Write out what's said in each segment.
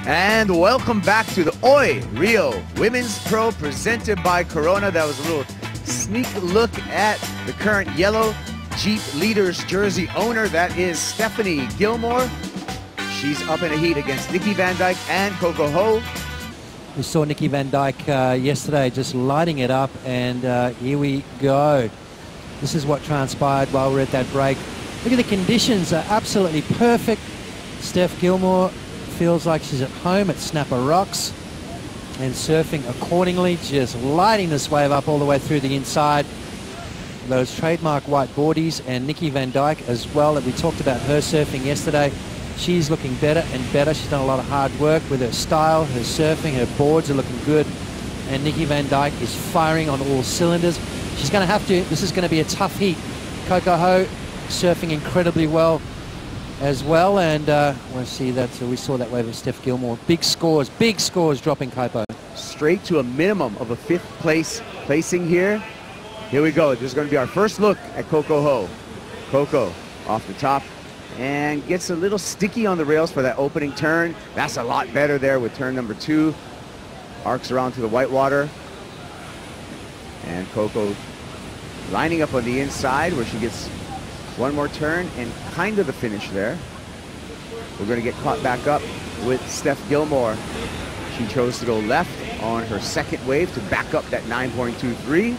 And welcome back to the Oi Rio Women's Pro presented by Corona. That was a little sneak look at the current yellow Jeep Leaders jersey owner. That is Stephanie Gilmore. She's up in a heat against Nikki Van Dijk and Coco Ho. We saw Nikki Van Dijk yesterday just lighting it up, and here we go. This is what transpired while we're at that break. Look at the conditions, are absolutely perfect. Steph Gilmore feels like she's at home at Snapper Rocks and surfing accordingly, just lighting this wave up all the way through the inside. Those trademark white boardies, and Nikki Van Dijk as well, that we talked about her surfing yesterday. She's looking better and better. She's done a lot of hard work with her style, her surfing, her boards are looking good. And Nikki Van Dijk is firing on all cylinders. She's going to have to, this is going to be a tough heat. Coco Ho surfing incredibly well as well, and we'll see that. We saw that wave of Steph Gilmore. Big scores dropping Coco. Straight to a minimum of a 5th place placing here. Here we go. This is going to be our first look at Coco Ho. Coco off the top and gets a little sticky on the rails for that opening turn. That's a lot better there with turn number 2. Arcs around to the whitewater. And Coco lining up on the inside where she gets one more turn and kind of the finish there. We're going to get caught back up with Steph Gilmore. She chose to go left on her second wave to back up that 9.23.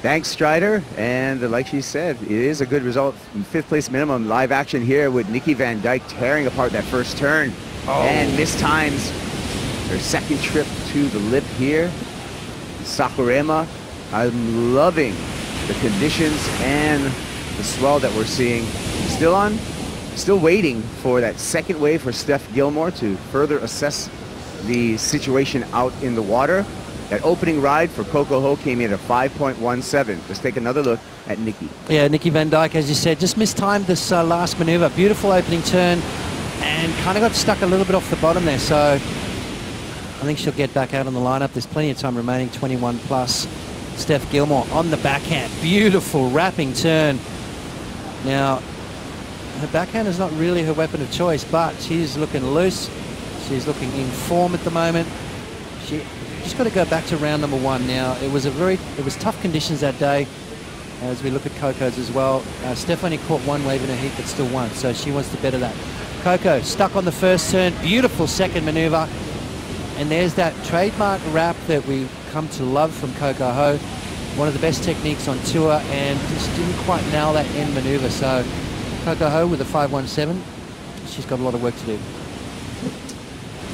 Thanks, Strider. And like she said, it is a good result. 5th place minimum. Live action here with Nikki Van Dijk tearing apart that first turn. And mistimes her second trip to the lip here. Sakurema. I'm loving the conditions and the swell that we're seeing. Still waiting for that second wave for Steph Gilmore to further assess the situation out in the water. That opening ride for Coco Ho came in at 5.17. Let's take another look at Nikki. Yeah, Nikki Van Dijk, as you said, just mistimed this last maneuver. Beautiful opening turn and kind of got stuck a little bit off the bottom there. So I think she'll get back out on the lineup. There's plenty of time remaining, 21 plus. Steph Gilmore on the backhand. Beautiful wrapping turn. Now, her backhand is not really her weapon of choice, but she's looking loose. She's looking in form at the moment. She just got to go back to round number 1 now. It was tough conditions that day, as we look at Coco's as well. Steph only caught one wave in her heat, but still won, so she wants to better that. Coco stuck on the first turn. Beautiful second maneuver. And there's that trademark wrap that we come to love from Coco Ho. One of the best techniques on tour, and just didn't quite nail that end maneuver. So Coco Ho with a 5.17. She's got a lot of work to do.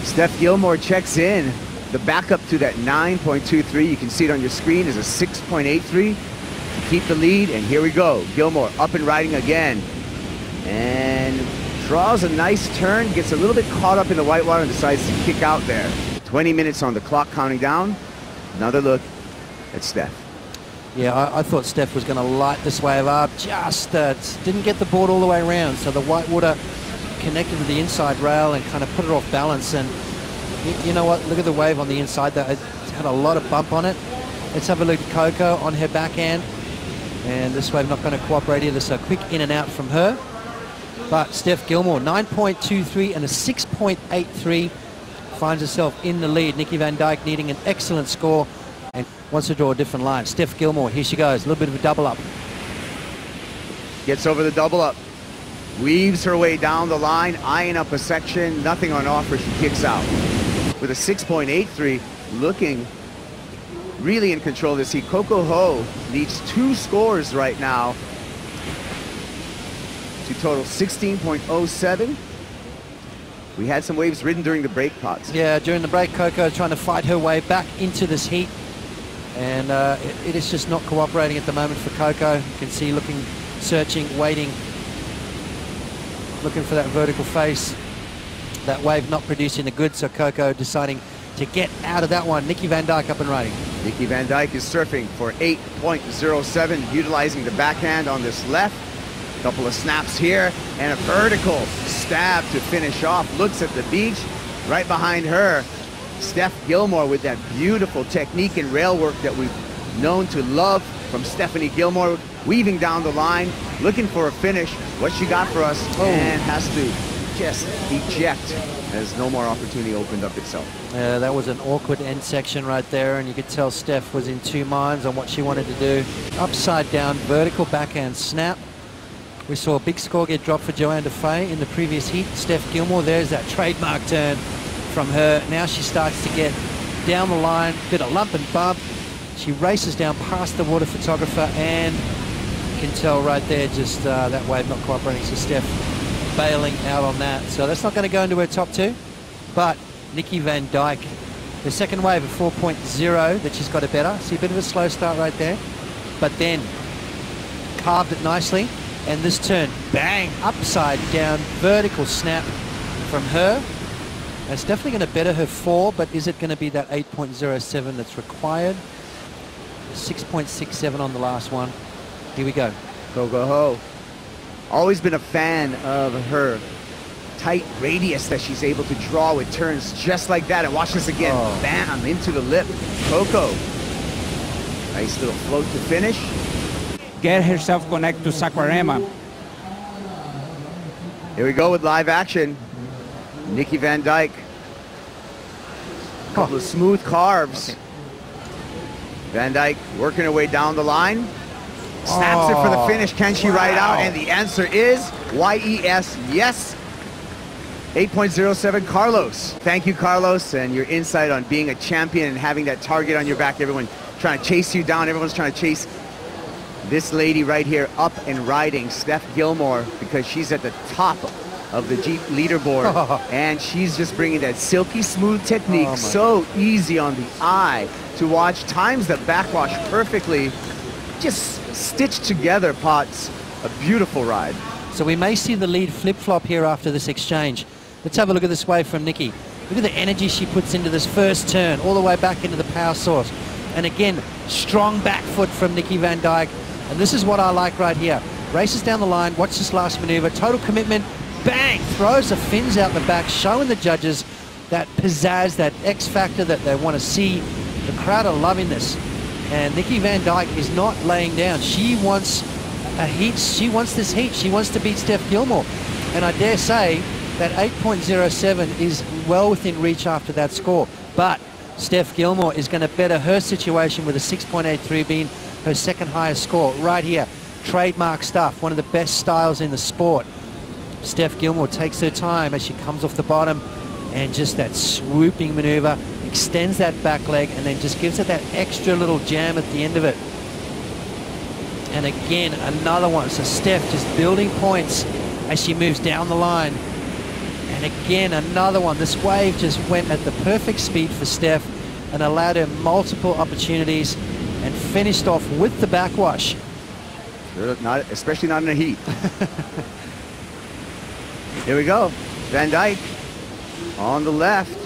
Steph Gilmore checks in. The backup to that 9.23, you can see it on your screen, is a 6.83 to keep the lead. And here we go. Gilmore up and riding again. And draws a nice turn, gets a little bit caught up in the whitewater and decides to kick out there. 20 minutes on the clock counting down. Another look at Steph. Yeah, I thought Steph was going to light this wave up. Just didn't get the board all the way around. So the whitewater connected with the inside rail and kind of put it off balance. And you know what? Look at the wave on the inside there. It had a lot of bump on it. Let's have a look at Coco on her backhand. And this wave not going to cooperate either. So quick in and out from her. But Steph Gilmore, 9.23 and a 6.83, finds herself in the lead. Nikki Van Dijk needing an excellent score and wants to draw a different line. Steph Gilmore, here she goes. A little bit of a double up. Gets over the double up. Weaves her way down the line, eyeing up a section. Nothing on offer, she kicks out. With a 6.83, looking really in control of this heat. Coco Ho needs 2 scores right now to total 16.07. We had some waves ridden during the break pots. Yeah, during the break, Coco trying to fight her way back into this heat. And it is just not cooperating at the moment for Coco. You can see looking, searching, waiting, looking for that vertical face. That wave not producing the goods, so Coco deciding to get out of that one. Nikki Van Dijk up and riding. Nikki Van Dijk is surfing for 8.07, utilizing the backhand on this left. Couple of snaps here and a vertical stab to finish off. Looks at the beach. Right behind her, Steph Gilmore with that beautiful technique and rail work that we've known to love from Stephanie Gilmore, weaving down the line, looking for a finish. What she got for us, and has to just eject as no more opportunity opened up itself. That was an awkward end section right there, and you could tell Steph was in two minds on what she wanted to do. Upside down, vertical backhand snap. We saw a big score get dropped for Joanne Defay in the previous heat. Steph Gilmore, there's that trademark turn from her. Now she starts to get down the line, bit of lump and bump. She races down past the water photographer, and you can tell right there just that wave not cooperating. So Steph bailing out on that. So that's not going to go into her top two. But Nikki Van Dijk, the second wave of 4.0 that she's got a better. See a bit of a slow start right there. But then carved it nicely. And this turn, bang, upside down, vertical snap from her. That's definitely going to better her 4, but is it going to be that 8.07 that's required? 6.67 on the last one. Here we go. Coco Ho. Always been a fan of her tight radius that she's able to draw with turns just like that. And watch this again. Oh. Bam, into the lip. Coco. Nice little float to finish. Get herself connect to Saquarema. Here we go with live action. Nikki Van Dijk. Couple of smooth carves. Okay. Van Dijk working her way down the line. Snaps it for the finish. Can she ride out? And the answer is Y-E-S, yes. 8.07, Carlos. Thank you, Carlos, and your insight on being a champion and having that target on your back. Everyone trying to chase you down. Everyone's trying to chase this lady right here up and riding, Steph Gilmore, because she's at the top of the Jeep leaderboard. And she's just bringing that silky smooth technique, so easy on the eye to watch, times the backwash perfectly, just stitched together, Potts. A beautiful ride. So we may see the lead flip-flop here after this exchange. Let's have a look at this wave from Nikki. Look at the energy she puts into this first turn, all the way back into the power source. And again, strong back foot from Nikki Van Dijk. And this is what I like right here. Races down the line, watch this last maneuver, total commitment, bang, throws the fins out the back, showing the judges that pizzazz, that X factor that they want to see. The crowd are loving this. And Nikki Van Dijk is not laying down. She wants a heat. She wants this heat. She wants to beat Steph Gilmore. And I dare say that 8.07 is well within reach after that score. But Steph Gilmore is going to better her situation with a 6.83 being her second highest score right here. Trademark stuff, one of the best styles in the sport. Steph Gilmore takes her time as she comes off the bottom, and just that swooping maneuver, extends that back leg, and then just gives it that extra little jam at the end of it. And again, another one. So Steph just building points as she moves down the line. And again, another one. This wave just went at the perfect speed for Steph and allowed her multiple opportunities and finished off with the backwash. Not, especially not in the heat. Here we go. Van Dijk on the left.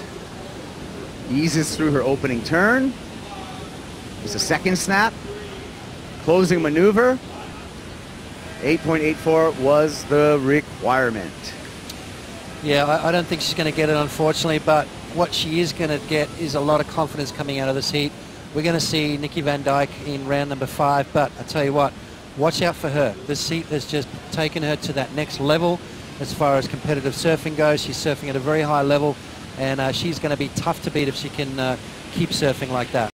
Eases through her opening turn. It's a second snap. Closing maneuver. 8.84 was the requirement. Yeah, I don't think she's going to get it, unfortunately, but what she is going to get is a lot of confidence coming out of this heat. We're going to see Nikki Van Dijk in round number 5, but I tell you what, watch out for her. This heat has just taken her to that next level as far as competitive surfing goes. She's surfing at a very high level, and she's going to be tough to beat if she can keep surfing like that.